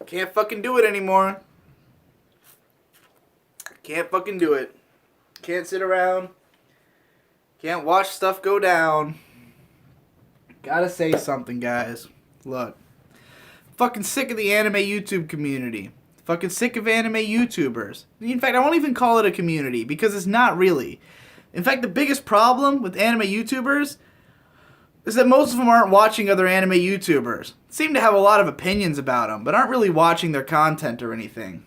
Can't fucking do it anymore. Can't fucking do it. Can't sit around. Can't watch stuff go down. Gotta say something, guys. Look. Fucking sick of the anime YouTube community. Fucking sick of anime YouTubers. In fact, I won't even call it a community because it's not really. In fact, the biggest problem with anime YouTubers is that most of them aren't watching other anime YouTubers. Seem to have a lot of opinions about them, but aren't really watching their content or anything.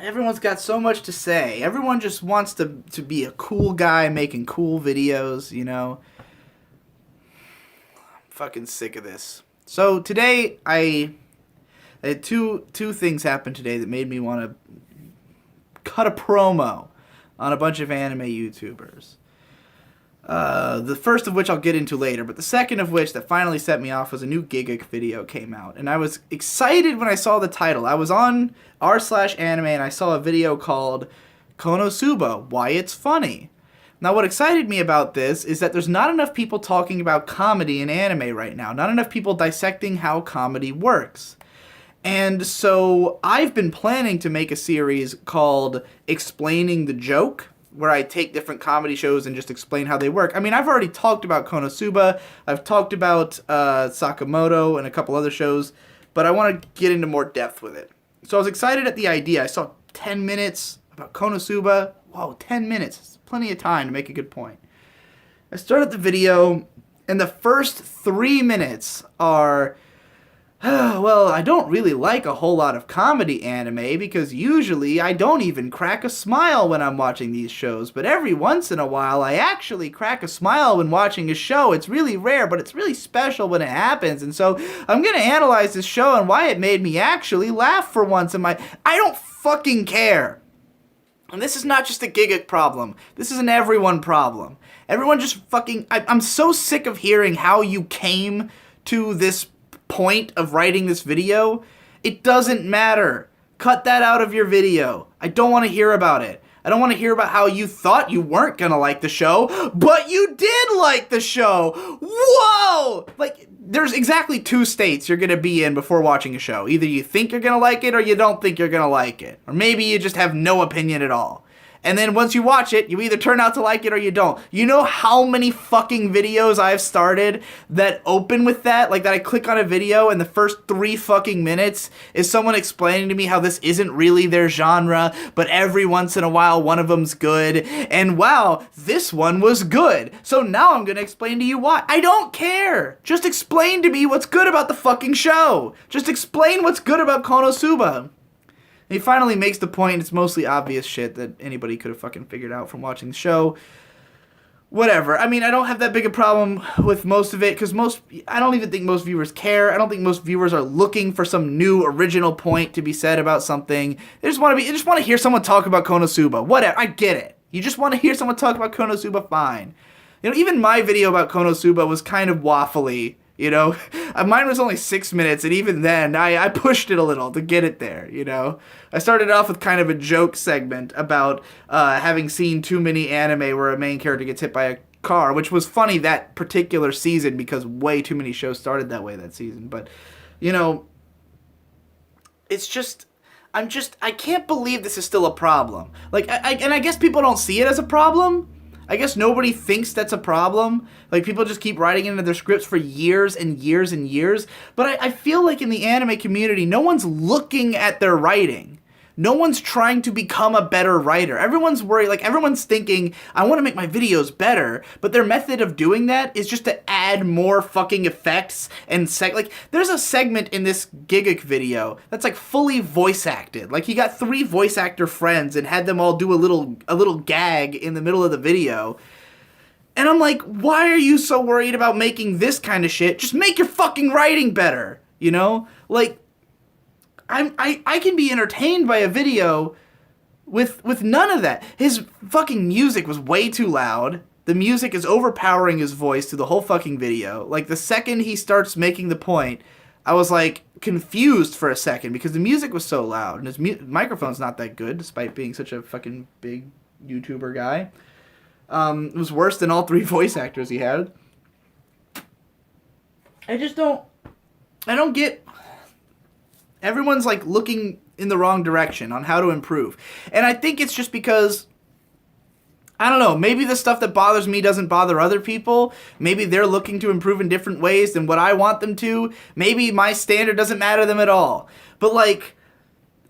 Everyone's got so much to say. Everyone just wants to be a cool guy making cool videos, you know. I'm fucking sick of this. So today, I had two things happen today that made me want to cut a promo on a bunch of anime YouTubers. The first of which I'll get into later, but the second of which that finally set me off was a new Giga video came out. And I was excited when I saw the title. I was on r/anime and I saw a video called Konosuba, Why It's Funny. Now what excited me about this is that there's not enough people talking about comedy in anime right now. Not enough people dissecting how comedy works. And so I've been planning to make a series called Explaining the Joke, where I take different comedy shows and just explain how they work. I mean, I've already talked about Konosuba, I've talked about Sakamoto and a couple other shows, but I want to get into more depth with it. So I was excited at the idea. I saw 10 minutes about Konosuba. Whoa, 10 minutes. It's plenty of time to make a good point. I started the video, and the first 3 minutes are... well, I don't really like a whole lot of comedy anime because usually I don't even crack a smile when I'm watching these shows, but every once in a while I actually crack a smile when watching a show. It's really rare, but it's really special when it happens, and so I'm going to analyze this show and why it made me actually laugh for once in my... I don't fucking care. And this is not just a Giga problem. This is an everyone problem. Everyone just fucking... I'm so sick of hearing how you came to this point of writing this video. It doesn't matter. Cut that out of your video. I don't want to hear about it. I don't want to hear about how you thought you weren't gonna like the show, but you did like the show. Whoa! Like, there's exactly 2 states you're gonna be in before watching a show. Either you think you're gonna like it or you don't think you're gonna like it. Or maybe you just have no opinion at all. And then once you watch it, you either turn out to like it or you don't. You know how many fucking videos I've started that open with that? Like that I click on a video and the first 3 fucking minutes is someone explaining to me how this isn't really their genre, but every once in a while one of them's good. And wow, this one was good. So now I'm gonna explain to you why. I don't care. Just explain to me what's good about the fucking show. Just explain what's good about Konosuba. And he finally makes the point, it's mostly obvious shit that anybody could have fucking figured out from watching the show. Whatever. I mean, I don't have that big a problem with most of it, because I don't even think most viewers care. I don't think most viewers are looking for some new original point to be said about something. They just want to hear someone talk about Konosuba. Whatever. I get it. You just want to hear someone talk about Konosuba, fine. You know, even my video about Konosuba was kind of waffly. You know, mine was only 6 minutes, and even then, I pushed it a little to get it there, you know. I started off with kind of a joke segment about having seen too many anime where a main character gets hit by a car, which was funny that particular season because way too many shows started that way that season. But, you know, it's just... I can't believe this is still a problem. Like, and I guess people don't see it as a problem. I guess nobody thinks that's a problem. Like, people just keep writing into their scripts for years and years and years. But I feel like in the anime community, no one's looking at their writing. No one's trying to become a better writer. Everyone's worried, like, everyone's thinking, I want to make my videos better, but their method of doing that is just to add more fucking effects and like, there's a segment in this Giga video that's, like, fully voice acted. Like, he got 3 voice actor friends and had them all do a little gag in the middle of the video. And I'm like, why are you so worried about making this kind of shit? Just make your fucking writing better, you know? Like, I can be entertained by a video with none of that. His fucking music was way too loud. The music is overpowering his voice through the whole fucking video. Like, the second he starts making the point, I was, like, confused for a second because the music was so loud. And his microphone's not that good, despite being such a fucking big YouTuber guy. It was worse than all 3 voice actors he had. I don't get... Everyone's like looking in the wrong direction on how to improve. And I think it's just because, I don't know, maybe the stuff that bothers me doesn't bother other people. Maybe they're looking to improve in different ways than what I want them to. Maybe my standard doesn't matter to them at all. But like,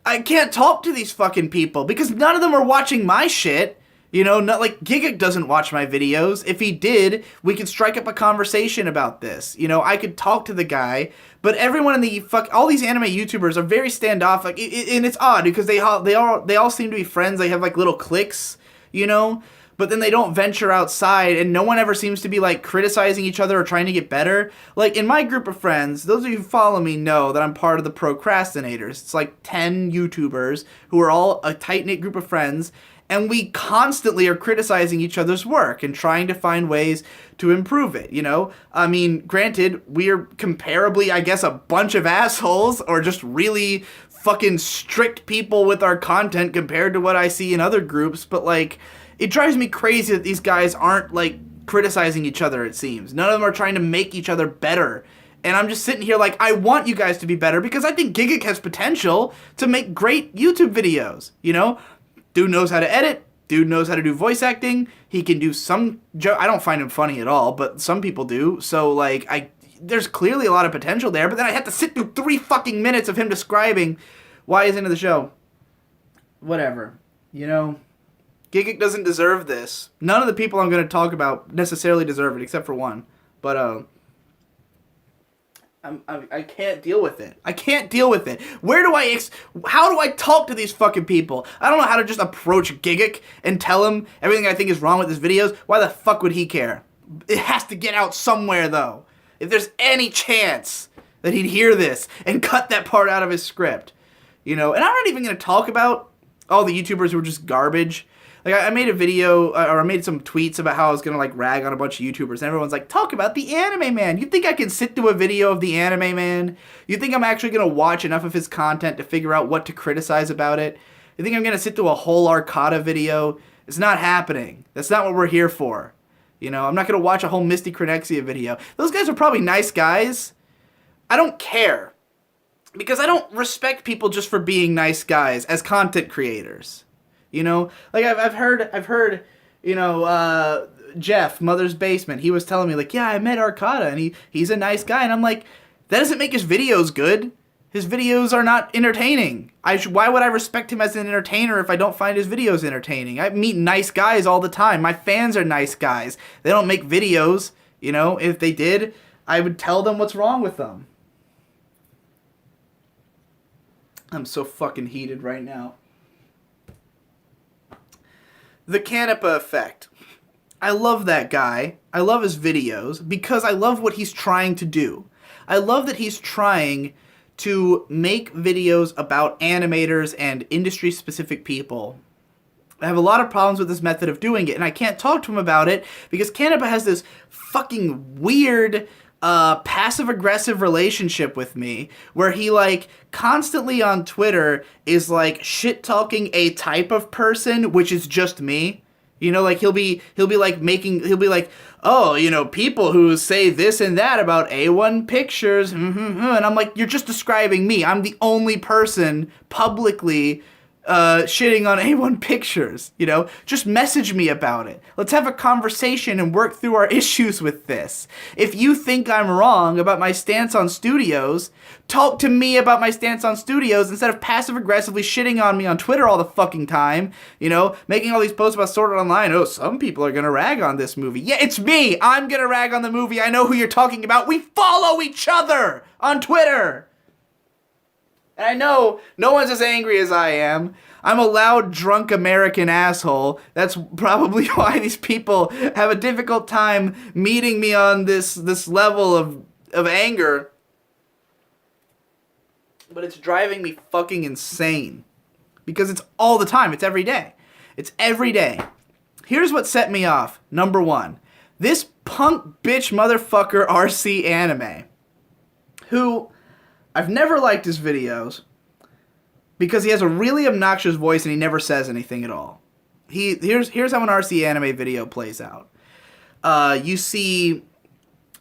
I can't talk to these fucking people because none of them are watching my shit. You know, not like Giga doesn't watch my videos. If he did, we could strike up a conversation about this. You know, I could talk to the guy, but everyone in the all these anime YouTubers are very standoff. Like, and it's odd because they all seem to be friends. They have like little cliques, you know, but then they don't venture outside, and no one ever seems to be like criticizing each other or trying to get better. Like in my group of friends, those of you who follow me know that I'm part of the procrastinators. It's like 10 YouTubers who are all a tight-knit group of friends. And we constantly are criticizing each other's work and trying to find ways to improve it, you know? I mean, granted, we're comparably, I guess, a bunch of assholes or just really fucking strict people with our content compared to what I see in other groups, but, like, it drives me crazy that these guys aren't, like, criticizing each other, it seems. None of them are trying to make each other better. And I'm just sitting here like, I want you guys to be better because I think Giga has potential to make great YouTube videos, you know? Dude knows how to edit. Dude knows how to do voice acting. He can do some joke. I don't find him funny at all, but some people do. So, like, there's clearly a lot of potential there, but then I have to sit through 3 fucking minutes of him describing why he's into the show. Whatever. You know, Giga doesn't deserve this. None of the people I'm going to talk about necessarily deserve it, except for one. But, I can't deal with it. I can't deal with it. How do I talk to these fucking people? I don't know how to just approach Gigic and tell him everything I think is wrong with his videos. Why the fuck would he care? It has to get out somewhere, though. If there's any chance that he'd hear this and cut that part out of his script. You know, and I'm not even going to talk about all the YouTubers who are just garbage. Like, I made a video, or I made some tweets about how I was going to, like, rag on a bunch of YouTubers, and everyone's like, talk about the Anime Man. You think I can sit through a video of the Anime Man? You think I'm actually going to watch enough of his content to figure out what to criticize about it? You think I'm going to sit through a whole Arcada video? It's not happening. That's not what we're here for. You know, I'm not going to watch a whole Misty Cronexia video. Those guys are probably nice guys. I don't care. Because I don't respect people just for being nice guys as content creators. You know, like I've heard, you know, Jeff, Mother's Basement, he was telling me, like, yeah, I met Arcada, and he's a nice guy, and I'm like, that doesn't make his videos good. His videos are not entertaining. Why would I respect him as an entertainer if I don't find his videos entertaining? I meet nice guys all the time. My fans are nice guys. They don't make videos, you know. If they did, I would tell them what's wrong with them. I'm so fucking heated right now. The Canepa Effect. I love that guy. I love his videos because I love what he's trying to do. I love that he's trying to make videos about animators and industry-specific people. I have a lot of problems with this method of doing it, and I can't talk to him about it because Canepa has this fucking weird passive-aggressive relationship with me where he, like, constantly on Twitter is, like, shit-talking a type of person, which is just me. You know, like, he'll be like, oh, you know, people who say this and that about A1 Pictures, and I'm like, you're just describing me. I'm the only person publicly shitting on A1 Pictures, you know? Just message me about it. Let's have a conversation and work through our issues with this. If you think I'm wrong about my stance on studios, talk to me about my stance on studios instead of passive-aggressively shitting on me on Twitter all the fucking time, you know? Making all these posts about Sword Art Online. Oh, some people are gonna rag on this movie. Yeah, it's me! I'm gonna rag on the movie. I know who you're talking about. We follow each other on Twitter! And I know no one's as angry as I am. I'm a loud, drunk American asshole. That's probably why these people have a difficult time meeting me on this level of anger. But it's driving me fucking insane. Because it's all the time. It's every day. It's every day. Here's what set me off. Number 1. This punk bitch motherfucker RC Anime. Who... I've never liked his videos because he has a really obnoxious voice and he never says anything at all. Here's how an RC Anime video plays out. You see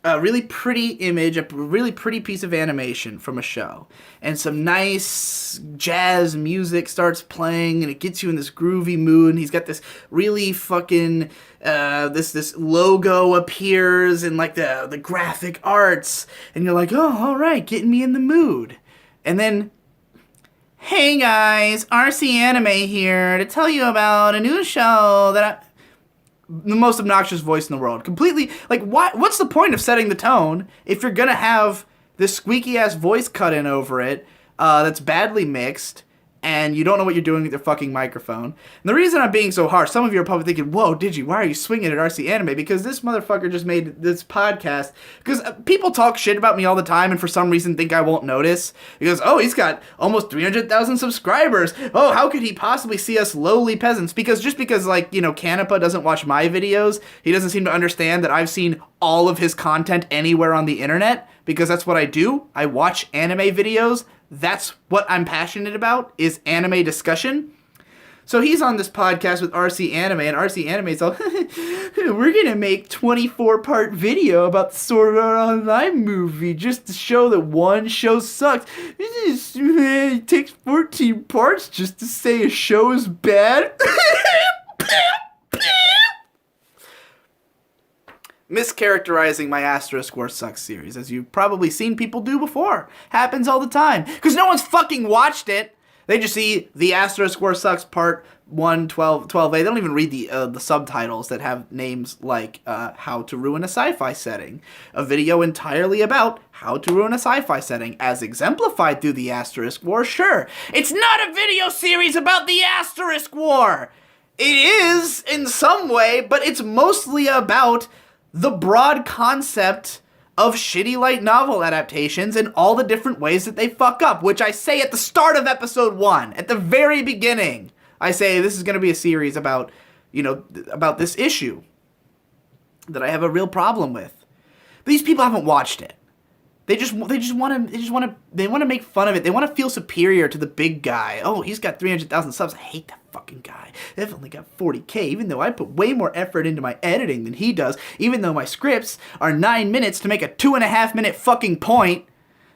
a really pretty image, a really pretty piece of animation from a show, and some nice jazz music starts playing, and it gets you in this groovy mood, and he's got this really fucking, this logo appears, and like the graphic arts, and you're like, oh, alright, getting me in the mood. And then, hey guys, RC Anime here to tell you about a new show that the most obnoxious voice in the world. Completely, like, what's the point of setting the tone if you're gonna have this squeaky-ass voice cut in over it that's badly mixed, and you don't know what you're doing with your fucking microphone? And the reason I'm being so harsh, some of you are probably thinking, whoa, Digi, why are you swinging at RC Anime? Because this motherfucker just made this podcast, because people talk shit about me all the time and for some reason think I won't notice. Because, oh, he's got almost 300,000 subscribers. Oh, how could he possibly see us lowly peasants? Because just because, like, you know, Canepa doesn't watch my videos, he doesn't seem to understand that I've seen all of his content anywhere on the internet, because that's what I do. I watch anime videos. That's what I'm passionate about, is anime discussion. So he's on this podcast with RC Anime, and RC Anime's all, we're gonna make 24-part video about the Sword Art Online movie just to show that one show sucks. It takes 14 parts just to say a show is bad. Mischaracterizing my Asterisk War Sucks series, as you've probably seen people do before. Happens all the time. Because no one's fucking watched it. They just see the Asterisk War Sucks Part 1, 12A. They don't even read the subtitles that have names like How to Ruin a Sci-Fi Setting. A video entirely about how to ruin a sci-fi setting, as exemplified through the Asterisk War, sure. It's not a video series about the Asterisk War! It is, in some way, but it's mostly about the broad concept of shitty light novel adaptations and all the different ways that they fuck up, which I say at the start of episode 1, at the very beginning. I say this is going to be a series about, you know, about this issue that I have a real problem with. But these people haven't watched it. They want to make fun of it. They want to feel superior to the big guy. Oh, he's got 300,000 subs. I hate that fucking guy. They've only got 40K, even though I put way more effort into my editing than he does, even though my scripts are 9 minutes to make a 2.5-minute fucking point.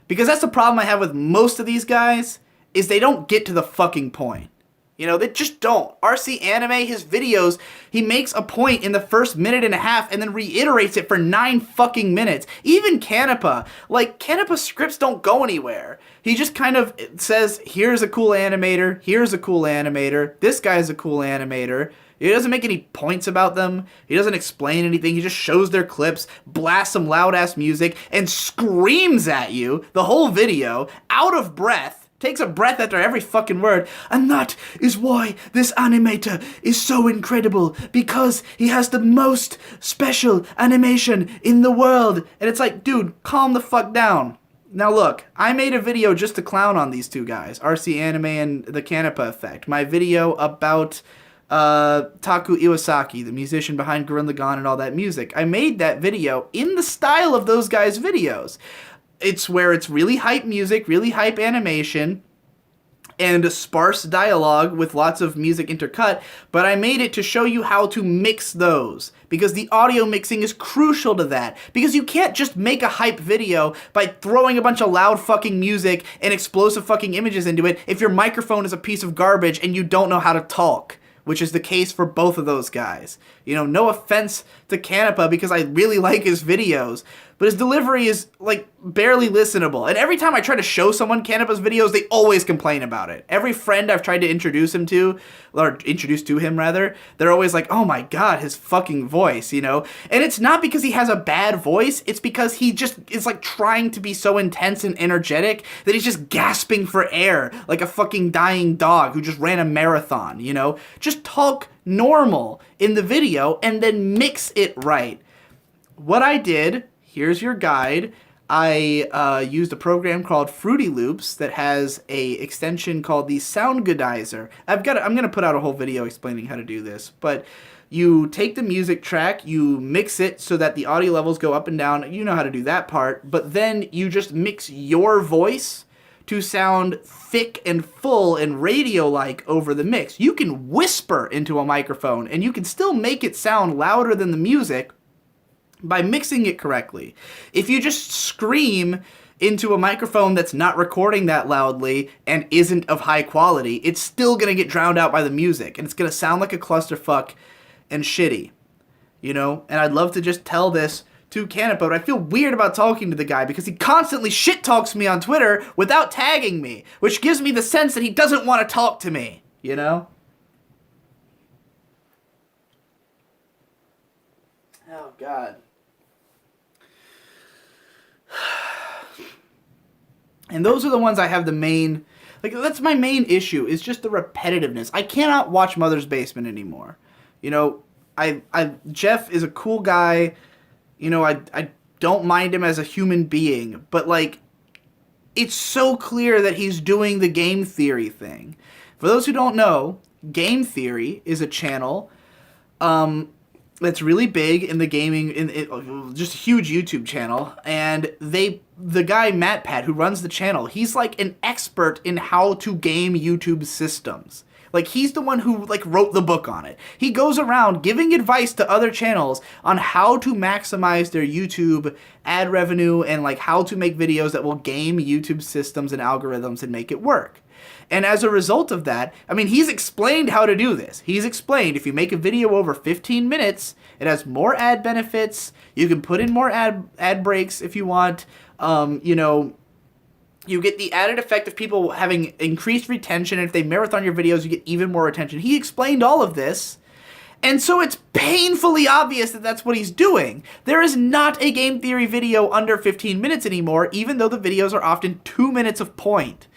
Because that's the problem I have with most of these guys, is they don't get to the fucking point. You know, they just don't. RC Anime, his videos, he makes a point in the first minute and a half and then reiterates it for 9 fucking minutes. Even Canepa. Like, Canepa's scripts don't go anywhere. He just kind of says, here's a cool animator, here's a cool animator, this guy's a cool animator. He doesn't make any points about them. He doesn't explain anything. He just shows their clips, blasts some loud-ass music, and screams at you the whole video, out of breath. Takes a breath after every fucking word. And that is why this animator is so incredible. Because he has the most special animation in the world. And it's like, dude, calm the fuck down. Now look, I made a video just to clown on these two guys. RC Anime and the Canepa Effect. My video about Taku Iwasaki, the musician behind Gurren Lagann and all that music. I made that video in the style of those guys' videos. It's where it's really hype music, really hype animation, and a sparse dialogue with lots of music intercut, but I made it to show you how to mix those, because the audio mixing is crucial to that, because you can't just make a hype video by throwing a bunch of loud fucking music and explosive fucking images into it if your microphone is a piece of garbage and you don't know how to talk, which is the case for both of those guys. You know, no offense to Canepa, because I really like his videos, but his delivery is, like, barely listenable. And every time I try to show someone Canepa's videos, they always complain about it. Every friend I've tried to introduce him to, or introduce to him, rather, they're always like, oh my god, his fucking voice, you know? And it's not because he has a bad voice, it's because he just is, like, trying to be so intense and energetic that he's just gasping for air, like a fucking dying dog who just ran a marathon, you know? Just talk normal in the video and then mix it right. What I did, here's your guide. I used a program called Fruity Loops that has a extension called the Soundgoodizer. I'm gonna put out a whole video explaining how to do this, but you take the music track, you mix it so that the audio levels go up and down. You know how to do that part, but then you just mix your voice to sound thick and full and radio-like over the mix. You can whisper into a microphone and you can still make it sound louder than the music, by mixing it correctly. If you just scream into a microphone that's not recording that loudly and isn't of high quality, it's still going to get drowned out by the music, and it's going to sound like a clusterfuck and shitty, you know? And I'd love to just tell this to Canepa, but I feel weird about talking to the guy because he constantly shit talks me on Twitter without tagging me, which gives me the sense that he doesn't want to talk to me, you know? Oh, God. And those are the ones I have the main, like, that's my main issue, is just the repetitiveness. I cannot watch Mother's Basement anymore. You know, Jeff is a cool guy. You know, I don't mind him as a human being, but, like, it's so clear that he's doing the game theory thing. For those who don't know, Game Theory is a channel, that's really big in the gaming, just a huge YouTube channel, and the guy MatPat who runs the channel, he's like an expert in how to game YouTube systems. Like, he's the one who, like, wrote the book on it. He goes around giving advice to other channels on how to maximize their YouTube ad revenue and, like, how to make videos that will game YouTube systems and algorithms and make it work. And as a result of that, I mean, he's explained how to do this. He's explained if you make a video over 15 minutes, it has more ad benefits. You can put in more ad breaks if you want. You know, you get the added effect of people having increased retention. And if they marathon your videos, you get even more retention. He explained all of this. And so it's painfully obvious that that's what he's doing. There is not a game theory video under 15 minutes anymore, even though the videos are often 2 minutes of point.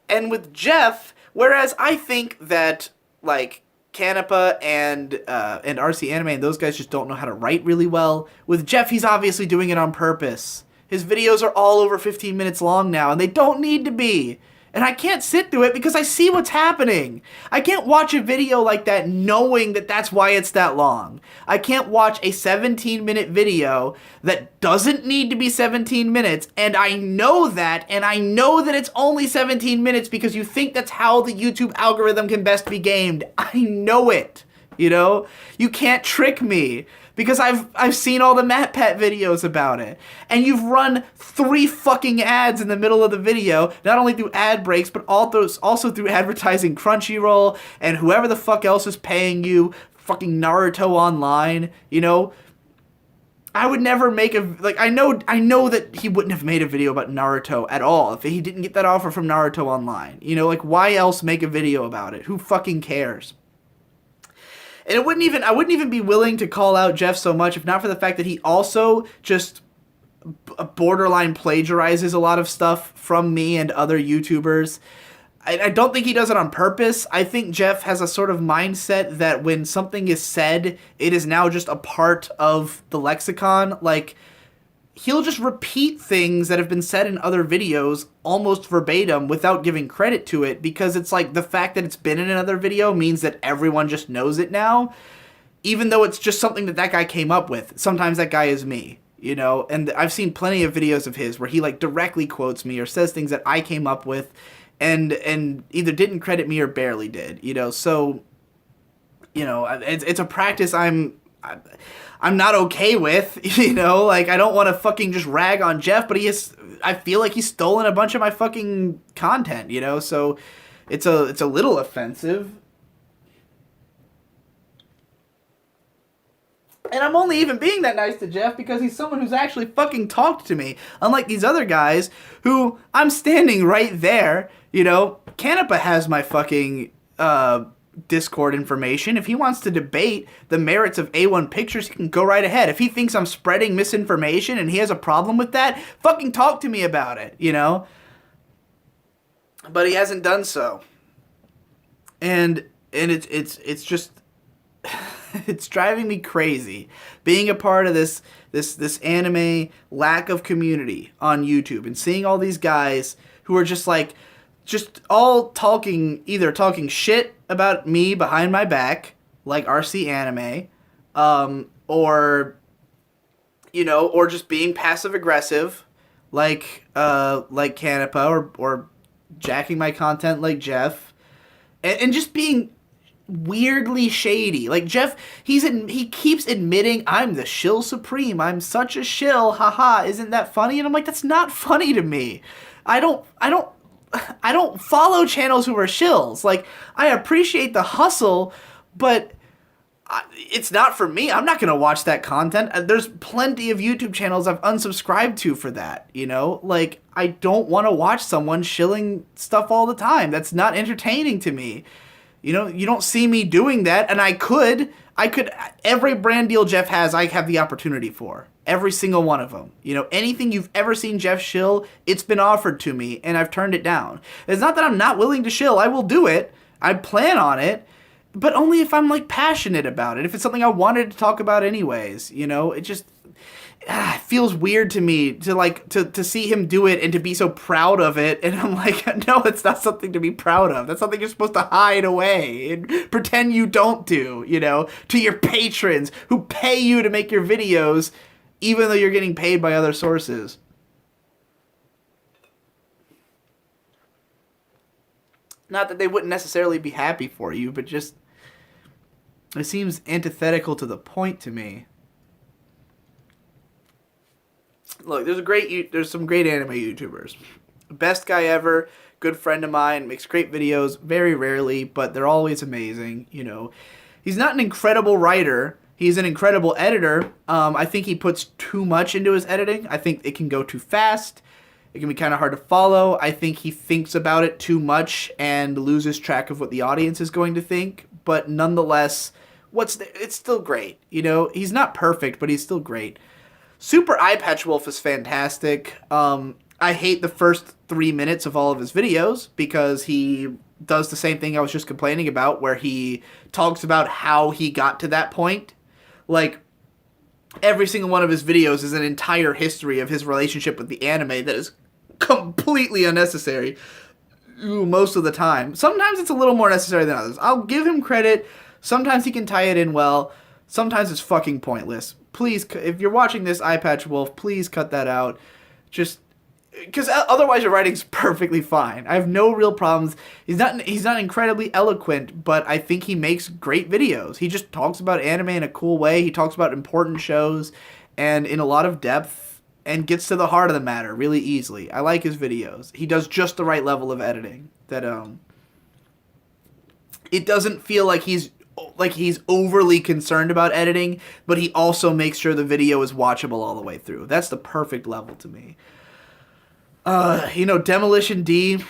And with Jeff, whereas I think that, like, Canepa and RC Anime and those guys just don't know how to write really well, with Jeff, he's obviously doing it on purpose. His videos are all over 15 minutes long now, and they don't need to be. And I can't sit through it because I see what's happening. I can't watch a video like that knowing that that's why it's that long. I can't watch a 17-minute video that doesn't need to be 17 minutes, and I know that it's only 17 minutes because you think that's how the YouTube algorithm can best be gamed. I know it, you know? You can't trick me. Because I've seen all the MatPat videos about it. And you've run 3 fucking ads in the middle of the video, not only through ad breaks, but also through advertising Crunchyroll and whoever the fuck else is paying you, fucking Naruto Online, you know? I would never make I know that he wouldn't have made a video about Naruto at all if he didn't get that offer from Naruto Online. You know, like, why else make a video about it? Who fucking cares? And I wouldn't even be willing to call out Jeff so much if not for the fact that he also just borderline plagiarizes a lot of stuff from me and other YouTubers. I don't think he does it on purpose. I think Jeff has a sort of mindset that when something is said, it is now just a part of the lexicon. Like, he'll just repeat things that have been said in other videos almost verbatim without giving credit to it, because it's like the fact that it's been in another video means that everyone just knows it now, even though it's just something that guy came up with. Sometimes that guy is me, you know, and I've seen plenty of videos of his where he, like, directly quotes me or says things that I came up with and either didn't credit me or barely did, you know. So, you know, it's a practice I'm not okay with, you know, like, I don't want to fucking just rag on Jeff, but I feel like he's stolen a bunch of my fucking content, you know, so it's a little offensive. And I'm only even being that nice to Jeff because he's someone who's actually fucking talked to me, unlike these other guys who I'm standing right there, you know. Canepa has my fucking, Discord information. If he wants to debate the merits of A1 Pictures, he can go right ahead. If he thinks I'm spreading misinformation and he has a problem with that, fucking talk to me about it, you know? But he hasn't done so. And it's just it's driving me crazy being a part of this anime lack of community on YouTube and seeing all these guys who are just all talking shit about me behind my back, like RC Anime, or, you know, or just being passive aggressive, like Canepa, or jacking my content like Jeff, and just being weirdly shady. Like Jeff, he keeps admitting, I'm the shill supreme. I'm such a shill. Haha, isn't that funny? And I'm like, that's not funny to me. I don't follow channels who are shills. Like, I appreciate the hustle, but it's not for me. I'm not going to watch that content. There's plenty of YouTube channels I've unsubscribed to for that, you know? Like, I don't want to watch someone shilling stuff all the time. That's not entertaining to me. You know, you don't see me doing that, and I could, every brand deal Jeff has, I have the opportunity for. Every single one of them. You know, anything you've ever seen Jeff shill, it's been offered to me, and I've turned it down. It's not that I'm not willing to shill. I will do it. I plan on it. But only if I'm, like, passionate about it. If it's something I wanted to talk about anyways, you know? It just it feels weird to me to, like, to see him do it and to be so proud of it. And I'm like, no, it's not something to be proud of. That's something you're supposed to hide away and pretend you don't do, you know? To your patrons who pay you to make your videos even though you're getting paid by other sources. Not that they wouldn't necessarily be happy for you, but just it seems antithetical to the point to me. Look, there's some great anime YouTubers. Best guy ever, good friend of mine, makes great videos, very rarely, but they're always amazing, you know. He's not an incredible writer. He's an incredible editor. I think he puts too much into his editing. I think it can go too fast. It can be kind of hard to follow. I think he thinks about it too much and loses track of what the audience is going to think. But nonetheless, it's still great. You know, he's not perfect, but he's still great. Super Eye Patch Wolf is fantastic. I hate the first 3 minutes of all of his videos because he does the same thing I was just complaining about, where he talks about how he got to that point. Like, every single one of his videos is an entire history of his relationship with the anime that is completely unnecessary most of the time. Sometimes it's a little more necessary than others. I'll give him credit. Sometimes he can tie it in well. Sometimes it's fucking pointless. Please, if you're watching this, Eye Patch Wolf, please cut that out. Just because otherwise your writing's perfectly fine. I have no real problems. He's not incredibly eloquent, but I think he makes great videos. He just talks about anime in a cool way. He talks about important shows and in a lot of depth and gets to the heart of the matter really easily. I like his videos. He does just the right level of editing that it doesn't feel like he's overly concerned about editing, but he also makes sure the video is watchable all the way through. That's the perfect level to me. You know, Demolition D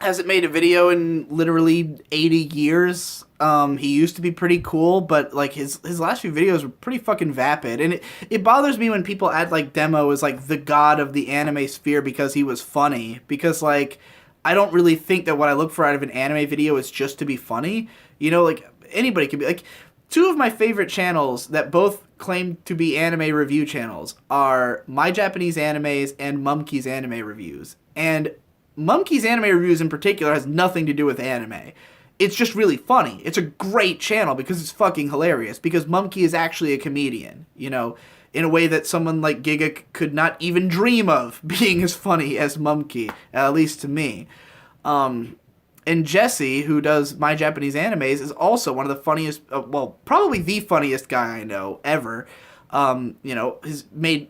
hasn't made a video in literally 80 years. He used to be pretty cool, but like his last few videos were pretty fucking vapid. And it bothers me when people act like Demo is like the god of the anime sphere because he was funny. Because like, I don't really think that what I look for out of an anime video is just to be funny. You know, like anybody can be like, two of my favorite channels that both claim to be anime review channels are My Japanese Animes and Mumkey's Anime Reviews. And Mumkey's Anime Reviews in particular has nothing to do with anime. It's just really funny. It's a great channel because it's fucking hilarious. Because Mumkey is actually a comedian, you know, in a way that someone like Giga could not even dream of being as funny as Mumkey, at least to me. And Jesse, who does My Japanese Animes, is also one of the funniest, well, probably the funniest guy I know ever. You know, has made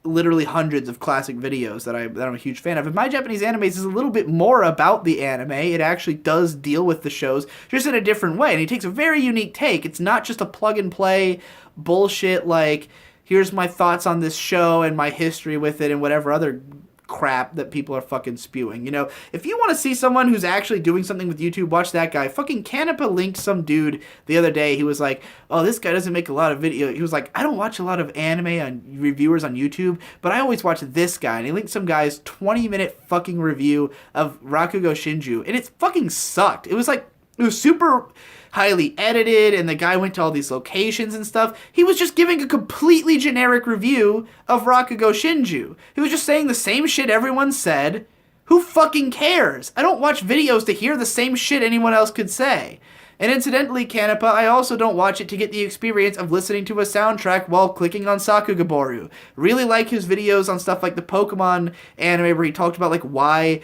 literally hundreds of classic videos that I'm a huge fan of. And My Japanese Animes is a little bit more about the anime. It actually does deal with the shows, just in a different way. And he takes a very unique take. It's not just a plug-and-play bullshit like, here's my thoughts on this show and my history with it and whatever other crap that people are fucking spewing. You know, if you want to see someone who's actually doing something with YouTube, watch that guy. Fucking Canepa linked some dude the other day. He was like, oh, this guy doesn't make a lot of video. He was like, I don't watch a lot of anime on reviewers on YouTube, but I always watch this guy. And he linked some guy's 20-minute fucking review of Rakugo Shinju, and it fucking sucked. It was super highly edited, and the guy went to all these locations and stuff. He was just giving a completely generic review of Rakugo Shinju. He was just saying the same shit everyone said. Who fucking cares? I don't watch videos to hear the same shit anyone else could say. And incidentally, Canepa, I also don't watch it to get the experience of listening to a soundtrack while clicking on Sakugaboru. Really like his videos on stuff like the Pokemon anime where he talked about like why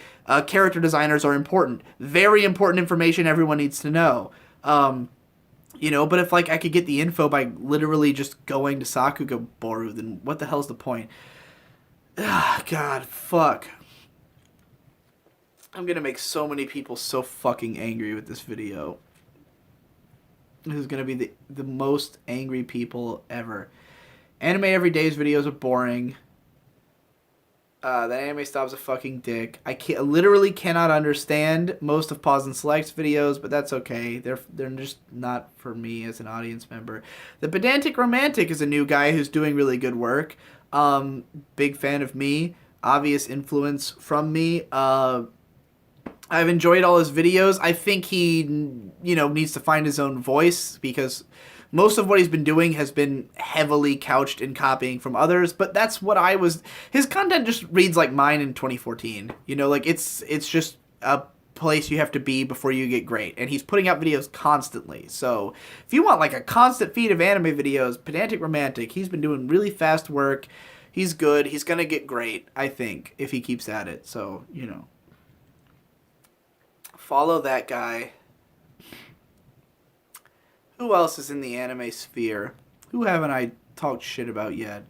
character designers are important. Very important information everyone needs to know. You know, but if like I could get the info by literally just going to Sakugaboru, then what the hell's the point? Ah, God, fuck. I'm gonna make so many people so fucking angry with this video. This is gonna be the most angry people ever. Anime Everyday's videos are boring. The anime stop's a fucking dick. I literally cannot understand most of Pause and Select's videos, but that's okay. They're just not for me as an audience member. The Pedantic Romantic is a new guy who's doing really good work. Big fan of me. Obvious influence from me. I've enjoyed all his videos. I think he, needs to find his own voice because most of what he's been doing has been heavily couched in copying from others, but that's what his content just reads like mine in 2014. It's just a place you have to be before you get great, and he's putting out videos constantly. So if you want like a constant feed of anime videos, Pedantic Romantic, he's been doing really fast work. He's good. He's gonna get great, I think, if he keeps at it. So, follow that guy. Who else is in the anime sphere? Who haven't I talked shit about yet?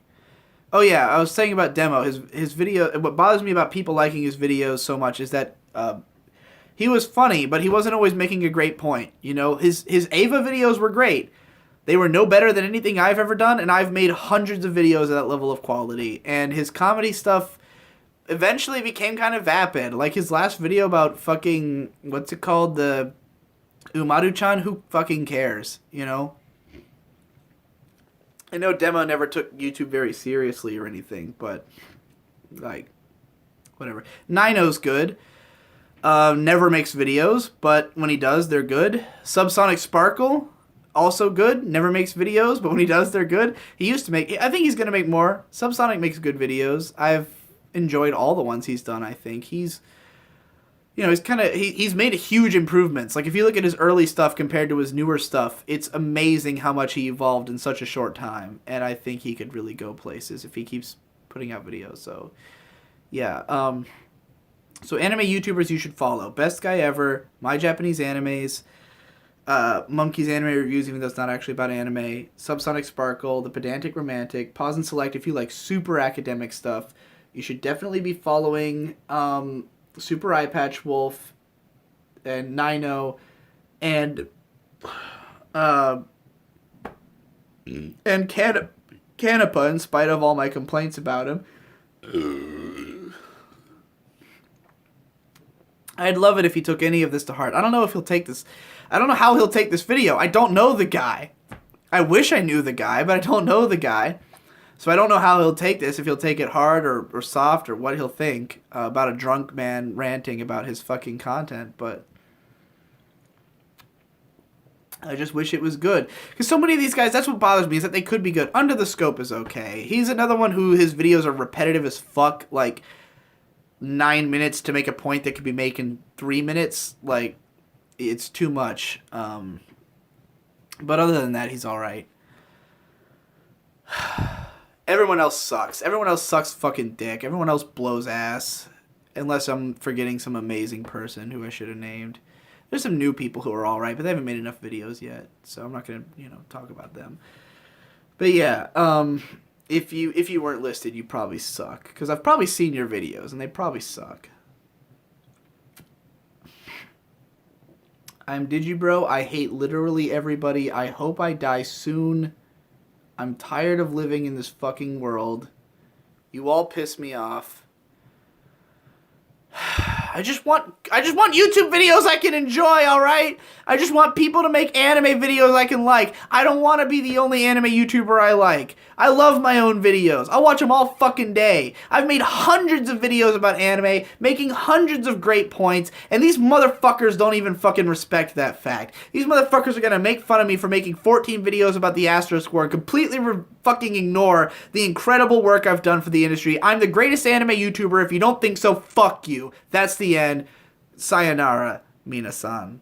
Oh yeah, I was saying about Demo. His video. What bothers me about people liking his videos so much is that he was funny, but he wasn't always making a great point. His Ava videos were great. They were no better than anything I've ever done, and I've made hundreds of videos at that level of quality. And his comedy stuff eventually became kind of vapid. Like his last video about fucking, what's it called? The Umaru-chan, who fucking cares, I know Demo never took YouTube very seriously or anything, but, like, whatever. Nino's good. Never makes videos, but when he does, they're good. Subsonic Sparkle, also good. Never makes videos, but when he does, they're good. He used to make, I think he's going to make more. Subsonic makes good videos. I've enjoyed all the ones he's done, I think. He's made huge improvements. Like, if you look at his early stuff compared to his newer stuff, it's amazing how much he evolved in such a short time. And I think he could really go places if he keeps putting out videos. So, yeah. So, anime YouTubers you should follow. Best Guy Ever, My Japanese Animes, Monkey's Anime Reviews, even though it's not actually about anime, Subsonic Sparkle, The Pedantic Romantic, Pause and Select if you like super academic stuff. You should definitely be following Super Eye Patch Wolf and Nino and Canapa, in spite of all my complaints about him. I'd love it if he took any of this to heart. I don't know if he'll take this. I don't know how he'll take this video. I don't know the guy. I wish I knew the guy, but I don't know the guy. So I don't know how he'll take this, if he'll take it hard or soft or what he'll think about a drunk man ranting about his fucking content, but I just wish it was good. Because so many of these guys, that's what bothers me, is that they could be good. Under the Scope is okay. He's another one who his videos are repetitive as fuck, like 9 minutes to make a point that could be made in 3 minutes. Like, it's too much. But other than that, he's alright. Everyone else sucks. Everyone else sucks fucking dick. Everyone else blows ass. Unless I'm forgetting some amazing person who I should have named. There's some new people who are alright, but they haven't made enough videos yet. So I'm not going to, talk about them. But yeah, if you weren't listed, you probably suck. Because I've probably seen your videos, and they probably suck. I'm DigiBro. I hate literally everybody. I hope I die soon. I'm tired of living in this fucking world. You all piss me off. I just want YouTube videos I can enjoy, alright? I just want people to make anime videos I can like. I don't want to be the only anime YouTuber I like. I love my own videos. I'll watch them all fucking day. I've made hundreds of videos about anime, making hundreds of great points, and these motherfuckers don't even fucking respect that fact. These motherfuckers are gonna make fun of me for making 14 videos about the Astro Score and completely fucking ignore the incredible work I've done for the industry. I'm the greatest anime YouTuber. If you don't think so, fuck you. That's the end. Sayonara, Minasan.